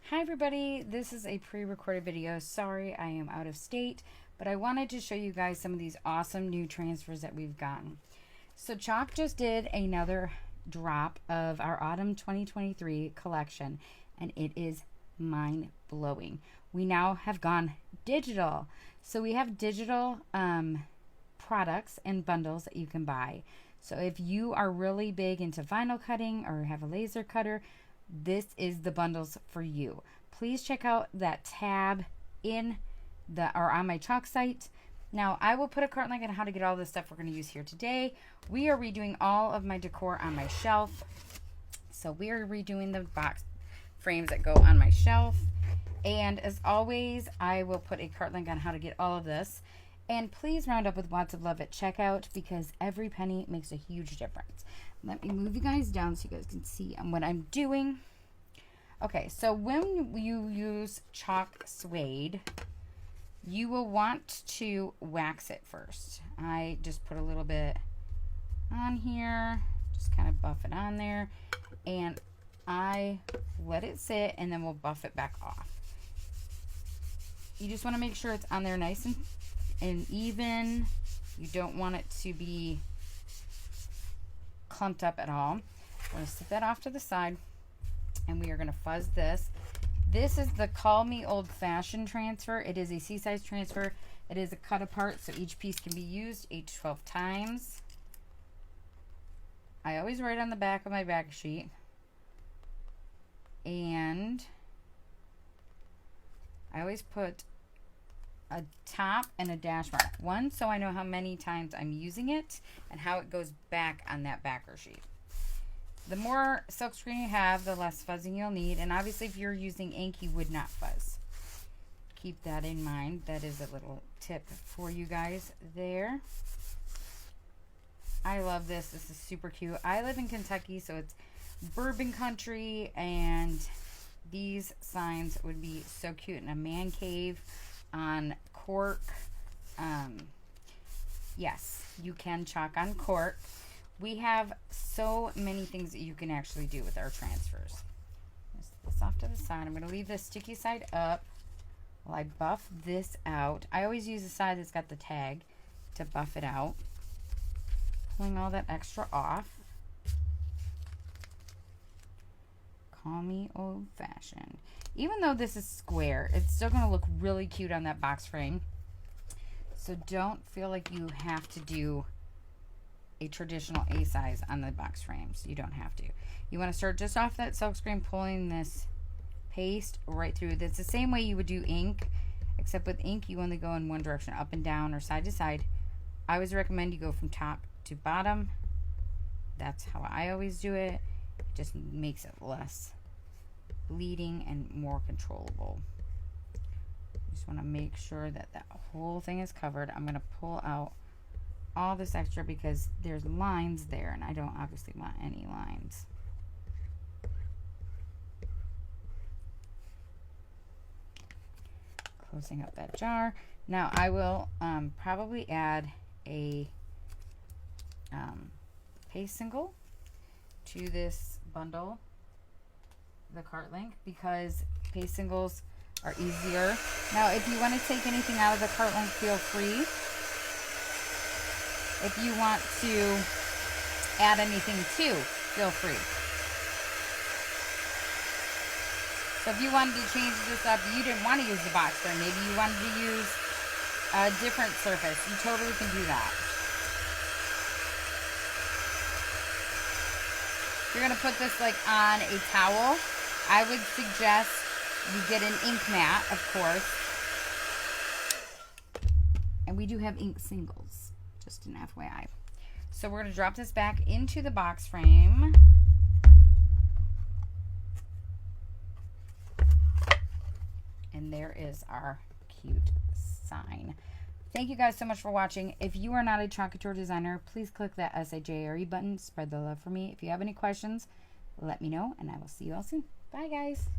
Hi everybody, this is a pre-recorded video. Sorry I am out of state, but I wanted to show you guys some of these awesome new transfers that we've gotten. So Chalk just did another drop of our autumn 2023 collection, and it is mind-blowing. We now have gone digital. So we have digital products and bundles that you can buy. So if you are really big into vinyl cutting or have a laser cutter, this is the bundles for you. Please check out that tab in the or on my Chalk site. Now I will put a cart link on how to get all the stuff we're going to use here today. We are redoing all of my decor on my shelf. So we are redoing the box frames that go on my shelf. And as always, I will put a cart link on how to get all of this. And please round up with lots of love at checkout because every penny makes a huge difference. Let me move you guys down so you guys can see what I'm doing. Okay, so when you use Chalk suede, you will want to wax it first. I just put a little bit on here, just kind of buff it on there, and I let it sit, and then we'll buff it back off. You just want to make sure it's on there nice and even. You don't want it to be clumped up at all. We're going to set that off to the side, and we are going to fuzz this. This is the Call Me Old Fashioned transfer. It is a C-size transfer. It is a cut apart, so each piece can be used 8 to 12 times. I always write on the back of my back sheet, and I always put a top and a dash mark. One, so I know how many times I'm using it and how it goes back on that backer sheet. The more silkscreen you have, the less fuzzing you'll need. And obviously if you're using ink, you would not fuzz. Keep that in mind. That is a little tip for you guys there. I love this. This is super cute. I live in Kentucky, so it's bourbon country, and these signs would be so cute in a man cave, on cork. Yes, you can chalk on cork. We have so many things that you can actually do with our transfers. Set this off to the side. I'm going to leave this sticky side up while I buff this out. I always use the side that's got the tag to buff it out. Pulling all that extra off. Call Me Old Fashioned. Even though this is square, it's still going to look really cute on that box frame. So don't feel like you have to do a traditional A size on the box frames. You don't have to. You want to start just off that silkscreen, pulling this paste right through. That's the same way you would do ink, except with ink you only go in one direction, up and down or side to side. I always recommend you go from top to bottom. That's how I always do it. It just makes it less bleeding and more controllable. Just want to make sure that that whole thing is covered. I'm going to pull out all this extra because there's lines there, and I don't obviously want any lines. Closing up that jar. Now I will probably add a paste single to this bundle, the cart link, because paste singles are easier. Now if you want to take anything out of the cart link, feel free. If you want to add anything too, feel free. So if you wanted to change this up, you didn't want to use the box frame, maybe you wanted to use a different surface, you totally can do that. If you're going to put this like on a towel, I would suggest you get an ink mat, of course. And we do have ink singles, just an FYI. So we're going to drop this back into the box frame. And there is our cute sign. Thank you guys so much for watching. If you are not a Chalk Couture designer, please click that SIJRE button. Spread the love for me. If you have any questions, let me know, and I will see you all soon. Bye, guys.